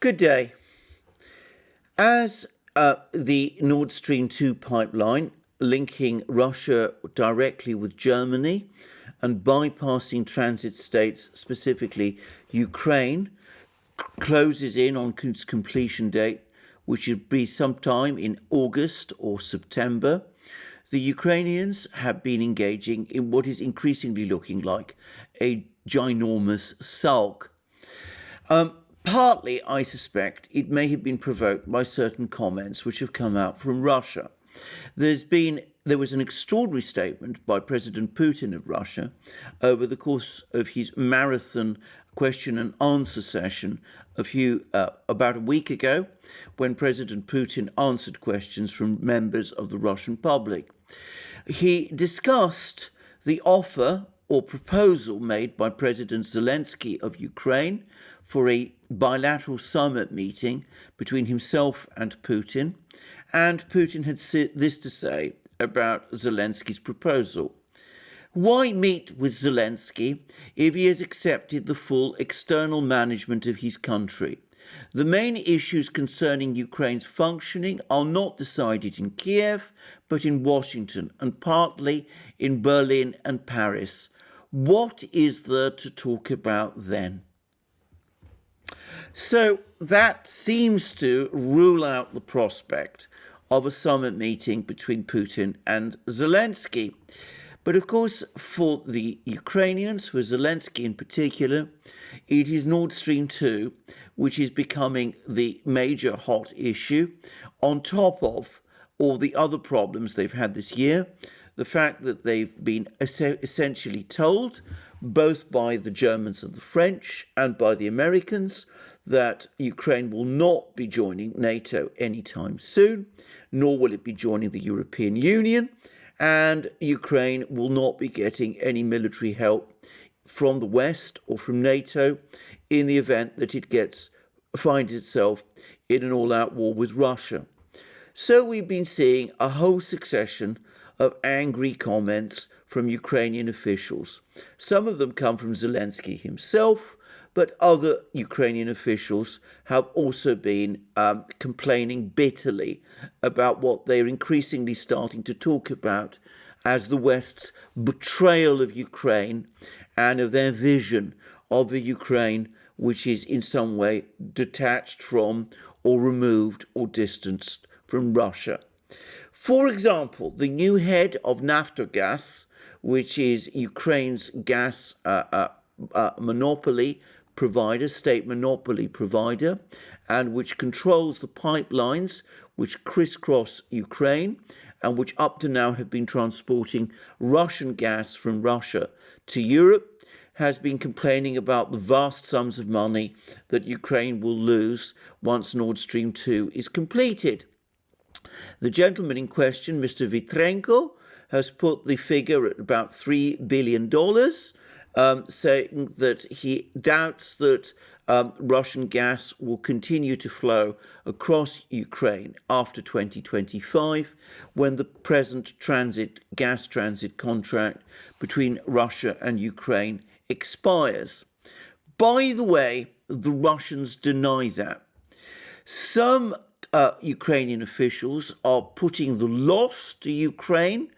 Good day. As the Nord Stream 2 pipeline linking Russia directly with Germany and bypassing transit states, specifically Ukraine, closes in on its completion date, which should be sometime in August or September, the Ukrainians have been engaging in what is increasingly looking like a ginormous sulk. Partly, I suspect, it may have been provoked by certain comments which have come out from Russia. There was an extraordinary statement by President Putin of Russia over the course of his marathon question and answer session about a week ago, when President Putin answered questions from members of the Russian public. He discussed the offer or proposal made by President Zelensky of Ukraine for a bilateral summit meeting between himself and Putin had this to say about Zelensky's proposal. Why meet with Zelensky if he has accepted the full external management of his country? The main issues concerning Ukraine's functioning are not decided in Kiev, but in Washington, and partly in Berlin and Paris. What is there to talk about then? So that seems to rule out the prospect of a summit meeting between Putin and Zelensky. But of course, for the Ukrainians, for Zelensky in particular, it is Nord Stream 2 which is becoming the major hot issue, on top of all the other problems they've had this year. The fact that they've been essentially told, both by the Germans and the French and by the Americans, that Ukraine will not be joining NATO anytime soon, nor will it be joining the European Union, and Ukraine will not be getting any military help from the West or from NATO in the event that it finds itself in an all-out war with Russia. So we've been seeing a whole succession of angry comments from Ukrainian officials. Some of them come from Zelensky himself, but other Ukrainian officials have also been complaining bitterly about what they're increasingly starting to talk about as the West's betrayal of Ukraine and of their vision of a Ukraine which is in some way detached from or removed or distanced from Russia. For example, the new head of Naftogaz, which is Ukraine's gas monopoly provider, state monopoly provider, and which controls the pipelines which crisscross Ukraine and which up to now have been transporting Russian gas from Russia to Europe, has been complaining about the vast sums of money that Ukraine will lose once Nord Stream 2 is completed. The gentleman in question, Mr. Vitrenko, has put the figure at about $3 billion, saying that he doubts that Russian gas will continue to flow across Ukraine after 2025, when the present gas transit contract between Russia and Ukraine expires. By the way, the Russians deny that. Some Ukrainian officials are putting the loss to Ukraine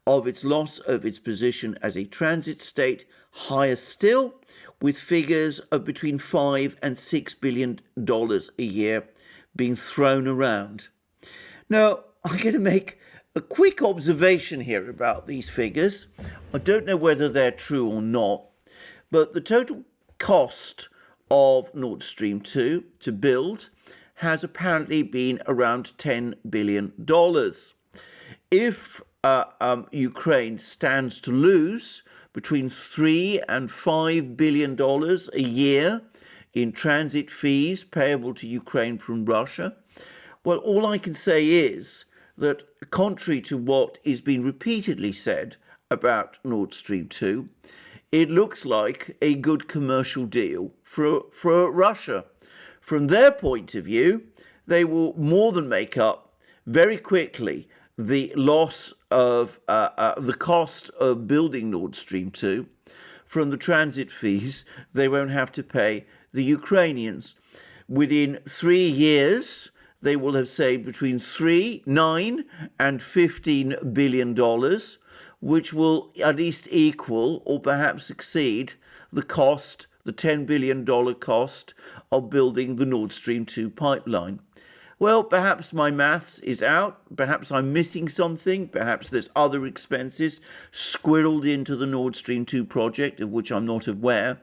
of its loss of its position as a transit state higher still, with figures of between $5 and $6 billion a year being thrown around. Now, I'm going to make a quick observation here about these figures. I don't know whether they're true or not, but the total cost of Nord Stream 2 to build has apparently been around $10 billion. If Ukraine stands to lose between $3 and $5 billion a year in transit fees payable to Ukraine from Russia, well, all I can say is that, contrary to what is being repeatedly said about Nord Stream 2, it looks like a good commercial deal for Russia. From their point of view, they will more than make up very quickly the loss of the cost of building Nord Stream 2 from the transit fees they won't have to pay the Ukrainians. within 3 years, they will have saved between 9 and $15 billion, which will at least equal or perhaps exceed the cost, the $10 billion cost of building the Nord Stream 2 pipeline. Well, perhaps my maths is out, perhaps I'm missing something, perhaps there's other expenses squirreled into the Nord Stream 2 project of which I'm not aware.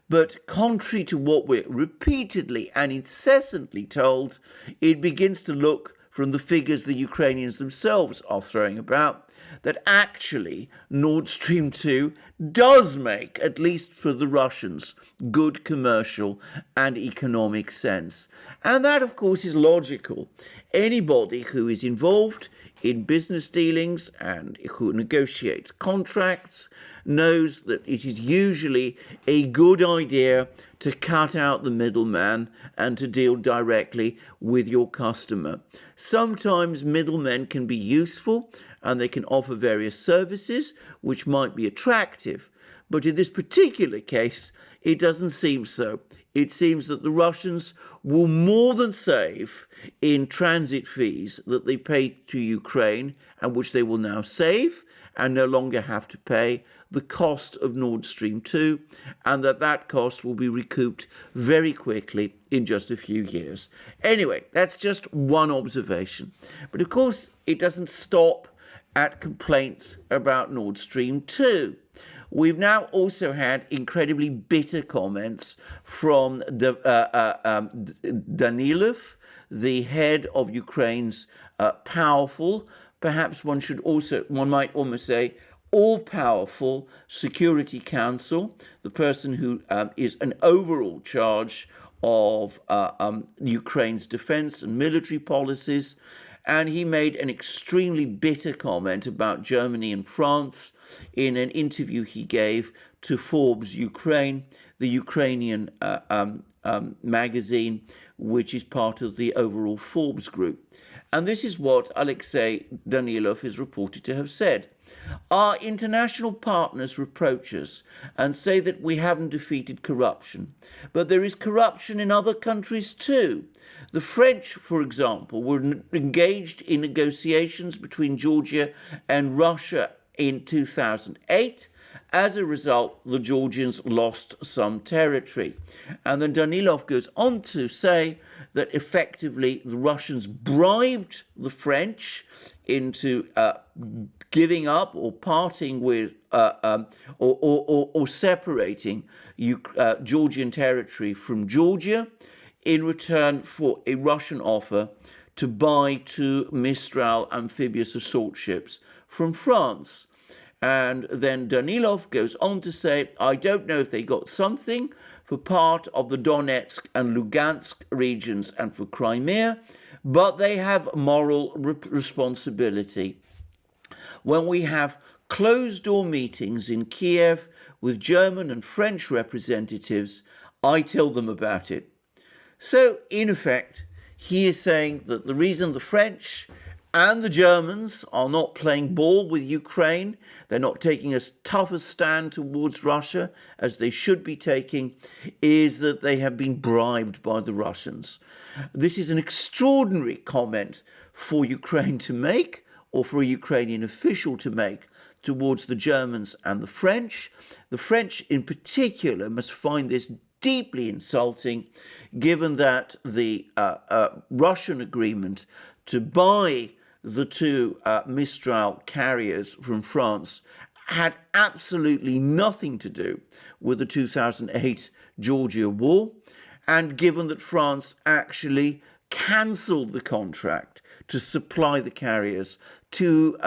But contrary to what we're repeatedly and incessantly told, it begins to look from the figures the Ukrainians themselves are throwing about, that actually Nord Stream 2 does make, at least for the Russians, good commercial and economic sense. And that, of course, is logical. Anybody who is involved in business dealings and who negotiates contracts knows that it is usually a good idea to cut out the middleman and to deal directly with your customer. Sometimes middlemen can be useful and they can offer various services which might be attractive. But in this particular case, it doesn't seem so. It seems that the Russians will more than save in transit fees that they paid to Ukraine and which they will now save and no longer have to pay the cost of Nord Stream 2, and that cost will be recouped very quickly in just a few years. Anyway, that's just one observation. But of course, it doesn't stop at complaints about Nord Stream 2. We've now also had incredibly bitter comments from Danilov, the head of Ukraine's powerful, perhaps one might almost say, all-powerful Security Council, the person who is an overall charge of Ukraine's defense and military policies. And he made an extremely bitter comment about Germany and France in an interview he gave to Forbes Ukraine, the Ukrainian magazine, which is part of the overall Forbes group. And this is what Alexei Danilov is reported to have said. Our international partners reproach us and say that we haven't defeated corruption. But there is corruption in other countries too. The French, for example, were engaged in negotiations between Georgia and Russia in 2008. As a result, the Georgians lost some territory. And then Danilov goes on to say that effectively the Russians bribed the French into giving up or parting with or separating Georgian territory from Georgia in return for a Russian offer to buy 2 Mistral amphibious assault ships from France. And then Danilov goes on to say, I don't know if they got something for part of the Donetsk and Lugansk regions and for Crimea, but they have moral responsibility. When we have closed-door meetings in Kiev with German and French representatives, I tell them about it. So, in effect, he is saying that the reason the French and the Germans are not playing ball with Ukraine, they're not taking as tough a stand towards Russia as they should be taking, is that they have been bribed by the Russians. This is an extraordinary comment for Ukraine to make, or for a Ukrainian official to make, towards the Germans and the French. The French in particular must find this deeply insulting, given that the Russian agreement to buy the 2 Mistral carriers from France had absolutely nothing to do with the 2008 Georgia war, and given that France actually cancelled the contract to supply the carriers to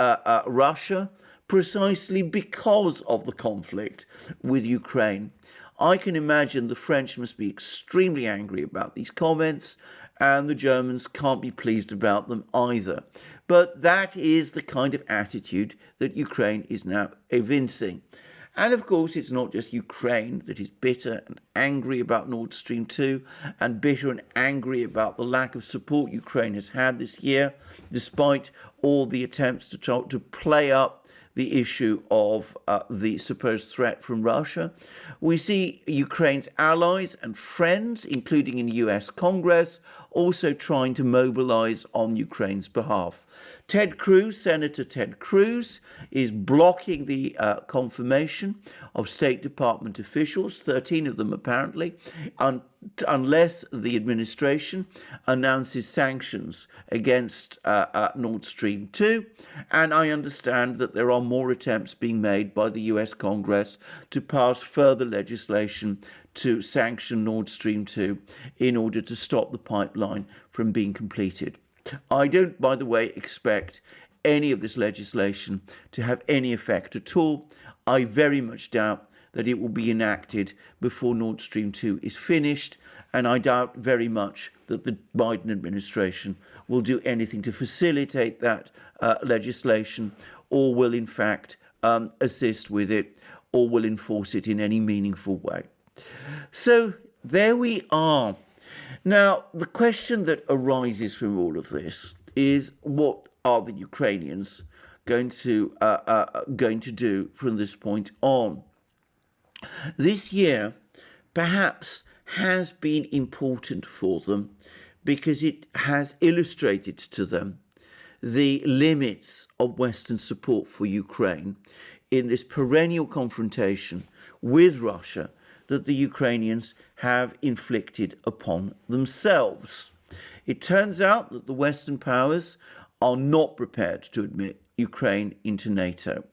Russia precisely because of the conflict with Ukraine. I can imagine the French must be extremely angry about these comments, and the Germans can't be pleased about them either. But that is the kind of attitude that Ukraine is now evincing. And of course, it's not just Ukraine that is bitter and angry about Nord Stream 2 and bitter and angry about the lack of support Ukraine has had this year, despite all the attempts to play up the issue of the supposed threat from Russia. We see Ukraine's allies and friends, including in the US Congress, also trying to mobilize on Ukraine's behalf. Senator Ted Cruz, is blocking the confirmation of State Department officials, 13 of them apparently, unless the administration announces sanctions against Nord Stream 2. And I understand that there are more attempts being made by the US Congress to pass further legislation to sanction Nord Stream 2 in order to stop the pipeline from being completed. I don't, by the way, expect any of this legislation to have any effect at all. I very much doubt that it will be enacted before Nord Stream 2 is finished, and I doubt very much that the Biden administration will do anything to facilitate that legislation, or will in fact assist with it, or will enforce it in any meaningful way. So there we are. Now, the question that arises from all of this is, what are the Ukrainians going to do from this point on? This year, perhaps, has been important for them because it has illustrated to them the limits of Western support for Ukraine in this perennial confrontation with Russia that the Ukrainians have inflicted upon themselves. It turns out that the Western powers are not prepared to admit Ukraine into NATO.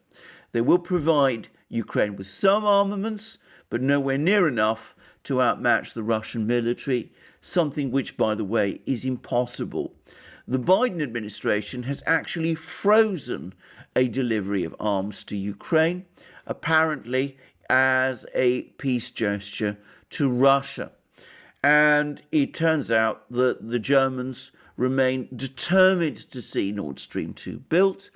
They will provide Ukraine with some armaments, but nowhere near enough to outmatch the Russian military, something which, by the way, is impossible. The Biden administration has actually frozen a delivery of arms to Ukraine, apparently as a peace gesture to Russia. And it turns out that the Germans remain determined to see Nord Stream 2 built.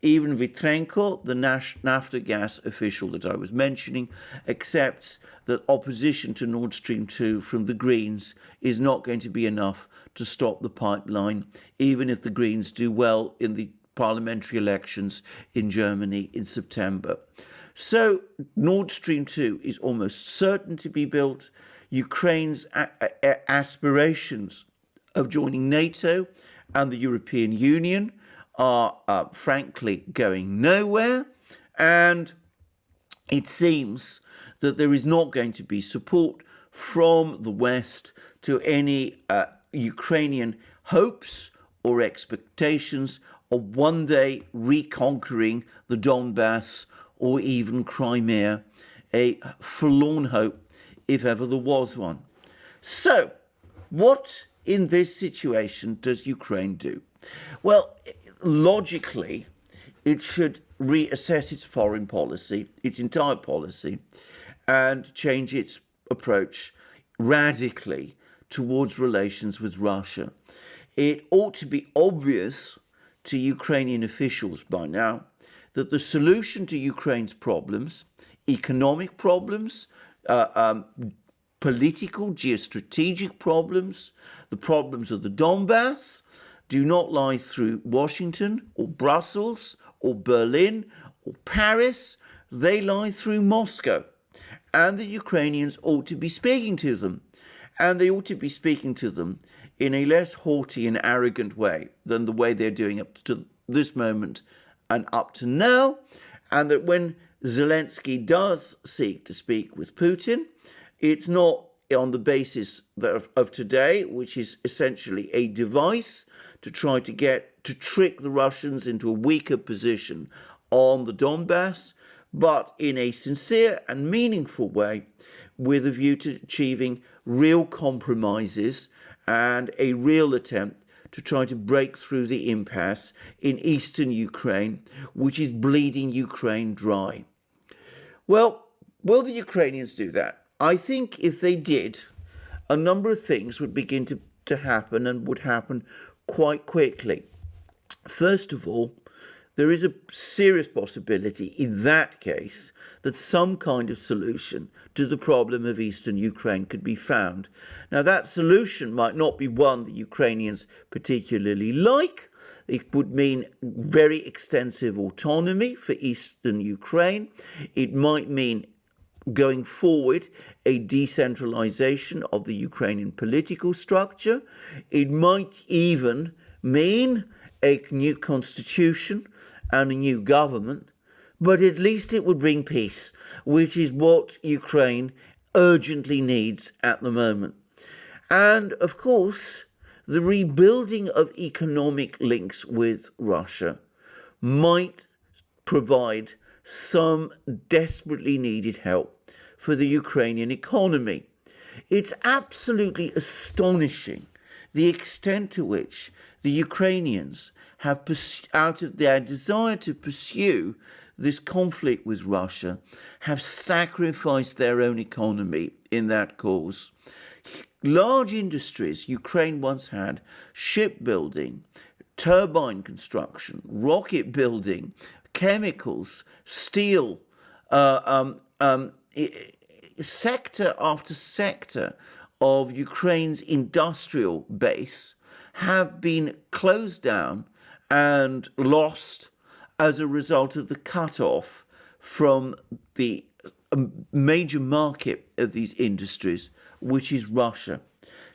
Even Vitrenko, the Naftogaz official that I was mentioning, accepts that opposition to Nord Stream 2 from the Greens is not going to be enough to stop the pipeline, even if the Greens do well in the parliamentary elections in Germany in September. So Nord Stream 2 is almost certain to be built. Ukraine's aspirations of joining NATO and the European Union are frankly going nowhere, and it seems that there is not going to be support from the West to any Ukrainian hopes or expectations of one day reconquering the Donbass or even Crimea, a forlorn hope if ever there was one. So, what in this situation does Ukraine do? Well, logically, it should reassess its foreign policy, its entire policy, and change its approach radically towards relations with Russia. It ought to be obvious to Ukrainian officials by now that the solution to Ukraine's problems, economic problems, political, geostrategic problems, the problems of the Donbass, do not lie through Washington or Brussels or Berlin or Paris. They lie through Moscow. And the Ukrainians ought to be speaking to them. And they ought to be speaking to them in a less haughty and arrogant way than the way they're doing up to this moment and up to now. And that when Zelensky does seek to speak with Putin, it's not on the basis of today, which is essentially a device to try to trick the Russians into a weaker position on the Donbass, but in a sincere and meaningful way with a view to achieving real compromises and a real attempt to try to break through the impasse in eastern Ukraine, which is bleeding Ukraine dry. Well, will the Ukrainians do that? I think if they did, a number of things would begin to happen, and would happen quite quickly. First of all, there is a serious possibility in that case that some kind of solution to the problem of eastern Ukraine could be found. Now, that solution might not be one that Ukrainians particularly like. It would mean very extensive autonomy for eastern Ukraine. It might mean, going forward, a decentralization of the Ukrainian political structure. It might even mean a new constitution and a new government, but at least it would bring peace, which is what Ukraine urgently needs at the moment. And of course, the rebuilding of economic links with Russia might provide some desperately needed help for the Ukrainian economy. It's absolutely astonishing the extent to which the Ukrainians have, out of their desire to pursue this conflict with Russia, have sacrificed their own economy in that cause. Large industries Ukraine once had, shipbuilding, turbine construction, rocket building, chemicals, steel, sector after sector of Ukraine's industrial base have been closed down and lost as a result of the cut-off from the major market of these industries, which is Russia.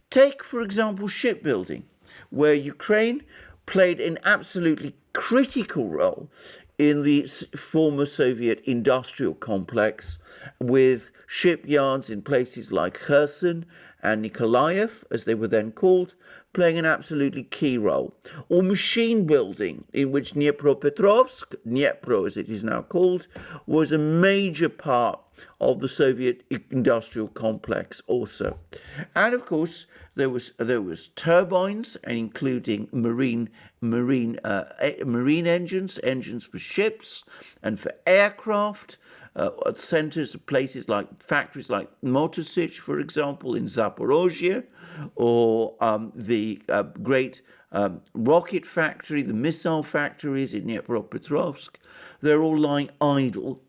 Take, for example, shipbuilding, where Ukraine played an absolutely critical role in the former Soviet industrial complex, with shipyards in places like Kherson and Nikolaev, as they were then called, playing an absolutely key role. Or machine building, in which Dnipropetrovsk, Dnipro as it is now called, was a major part of the Soviet industrial complex also. And of course, there was turbines, including marine engines for ships and for aircraft, at centers of places like factories like Motorsich, for example, in Zaporozhye, or the great rocket factory, the missile factories in Dnipropetrovsk. They're all lying idle,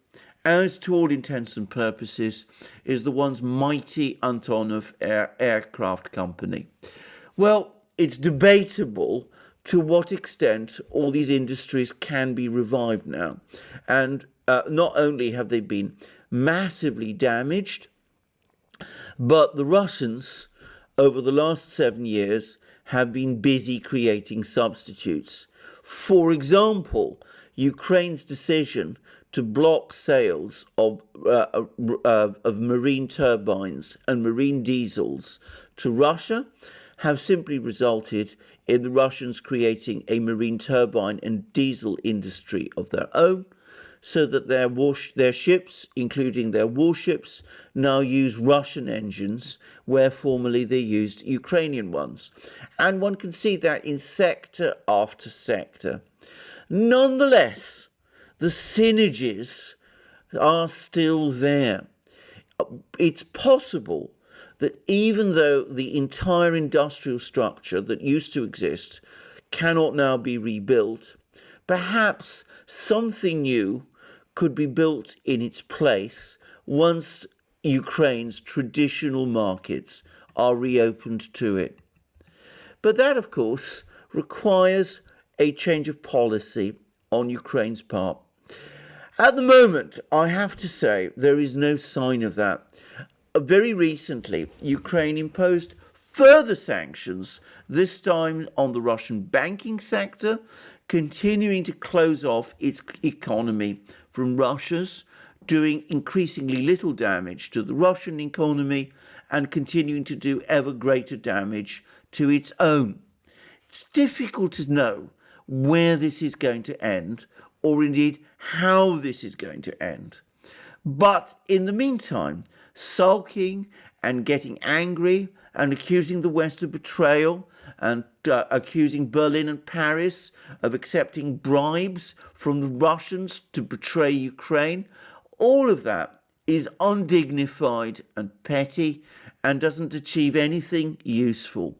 as to all intents and purposes is the once mighty Antonov aircraft company. Well, it's debatable to what extent all these industries can be revived now. And not only have they been massively damaged, but the Russians, over the last 7 years, have been busy creating substitutes. For example, Ukraine's decision to block sales of marine turbines and marine diesels to Russia have simply resulted in the Russians creating a marine turbine and diesel industry of their own, so that their ships, including their warships, now use Russian engines where formerly they used Ukrainian ones. And one can see that in sector after sector. Nonetheless, the synergies are still there. It's possible that even though the entire industrial structure that used to exist cannot now be rebuilt, perhaps something new could be built in its place once Ukraine's traditional markets are reopened to it. But that, of course, requires a change of policy on Ukraine's part. At the moment, I have to say, there is no sign of that. Very recently, Ukraine imposed further sanctions, this time on the Russian banking sector, continuing to close off its economy from Russia's, doing increasingly little damage to the Russian economy and continuing to do ever greater damage to its own. It's difficult to know where this is going to end, or indeed how this is going to end. But in the meantime, sulking and getting angry and accusing the West of betrayal and accusing Berlin and Paris of accepting bribes from the Russians to betray Ukraine, all of that is undignified and petty and doesn't achieve anything useful.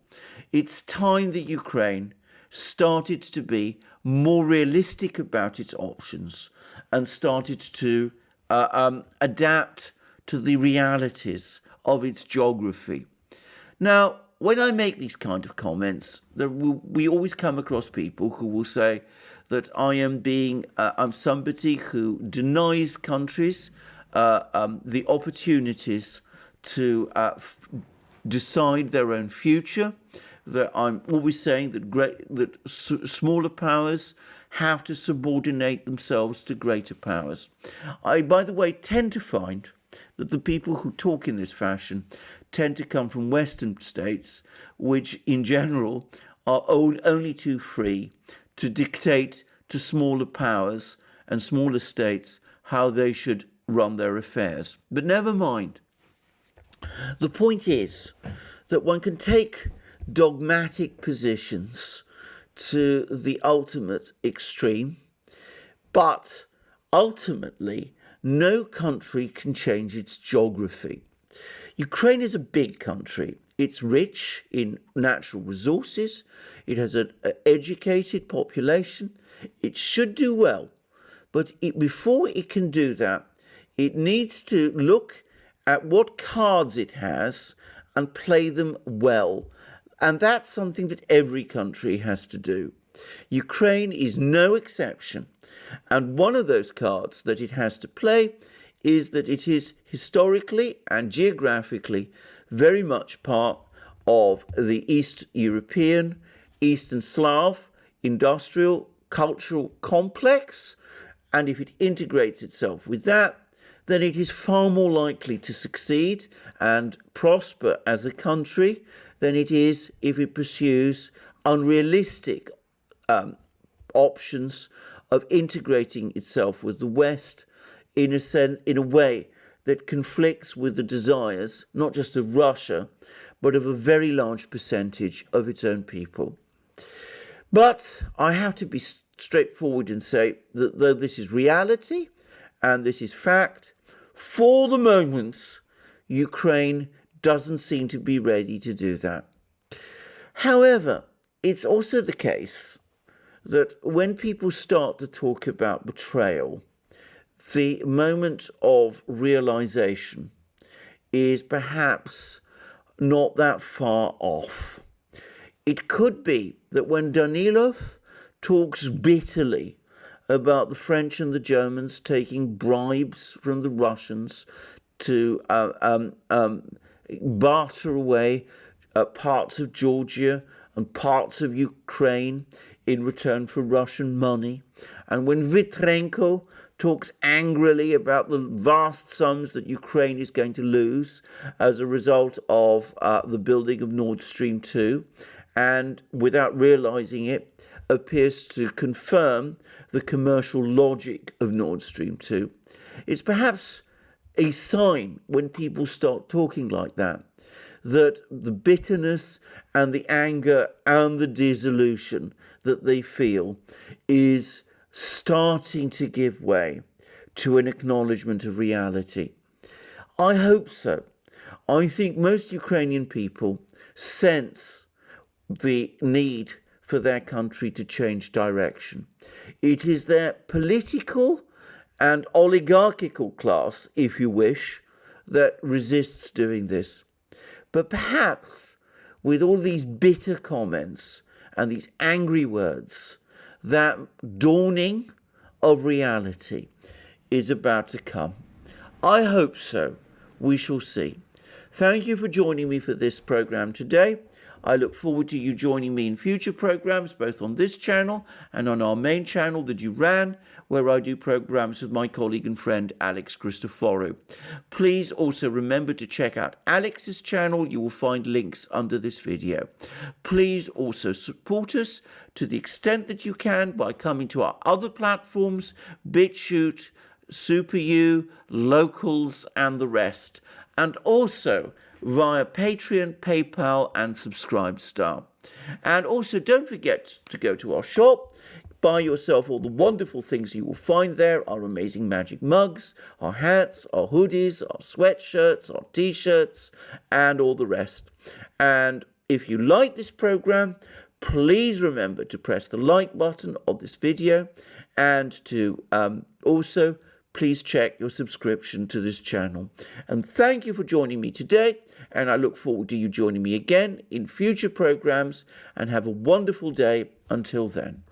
It's time that Ukraine started to be more realistic about its options and started to adapt to the realities of its geography. Now, when I make these kind of comments, we always come across people who will say that I'm somebody who denies countries the opportunities to decide their own future. That I'm always saying that smaller powers have to subordinate themselves to greater powers. I, by the way, tend to find that the people who talk in this fashion tend to come from Western states, which in general are only too free to dictate to smaller powers and smaller states how they should run their affairs. But never mind. The point is that one can take dogmatic positions to the ultimate extreme, but ultimately no country can change its geography. Ukraine is a big country. It's rich in natural resources. It has an educated population. It should do well. But before it can do that, it needs to look at what cards it has and play them well. And that's something that every country has to do. Ukraine is no exception. And one of those cards that it has to play is that it is historically and geographically very much part of the East European, Eastern Slav industrial cultural complex. And if it integrates itself with that, then it is far more likely to succeed and prosper as a country than it is if it pursues unrealistic options of integrating itself with the West in a way that conflicts with the desires not just of Russia, but of a very large percentage of its own people. But I have to be straightforward and say that though this is reality and this is fact, for the moment, Ukraine doesn't seem to be ready to do that. However, it's also the case that when people start to talk about betrayal, the moment of realization is perhaps not that far off. It could be that when Danilov talks bitterly about the French and the Germans taking bribes from the Russians to barter away parts of Georgia and parts of Ukraine in return for Russian money, and when Vitrenko talks angrily about the vast sums that Ukraine is going to lose as a result of the building of Nord Stream 2, and without realizing it, appears to confirm the commercial logic of Nord Stream 2. It's perhaps a sign when people start talking like that the bitterness and the anger and the disillusion that they feel is starting to give way to an acknowledgement of reality. I hope so. I think most Ukrainian people sense the need for their country to change direction. It is their political and oligarchical class, if you wish, that resists doing this. But perhaps with all these bitter comments and these angry words, that dawning of reality is about to come. I hope so. We shall see. Thank you for joining me for this program today. I look forward to you joining me in future programs, both on this channel and on our main channel, the Duran, where I do programs with my colleague and friend Alex Christoforou. Please also remember to check out Alex's channel. You will find links under this video. Please also support us to the extent that you can by coming to our other platforms, BitChute, SuperU, Locals, and the rest. And also via Patreon, PayPal, and Subscribestar. And also don't forget to go to our shop, buy yourself all the wonderful things you will find there, our amazing magic mugs, our hats, our hoodies, our sweatshirts, our t-shirts, and all the rest. And if you like this program, please remember to press the like button of this video, and to also please check your subscription to this channel. And thank you for joining me today, and I look forward to you joining me again in future programs, and have a wonderful day until then.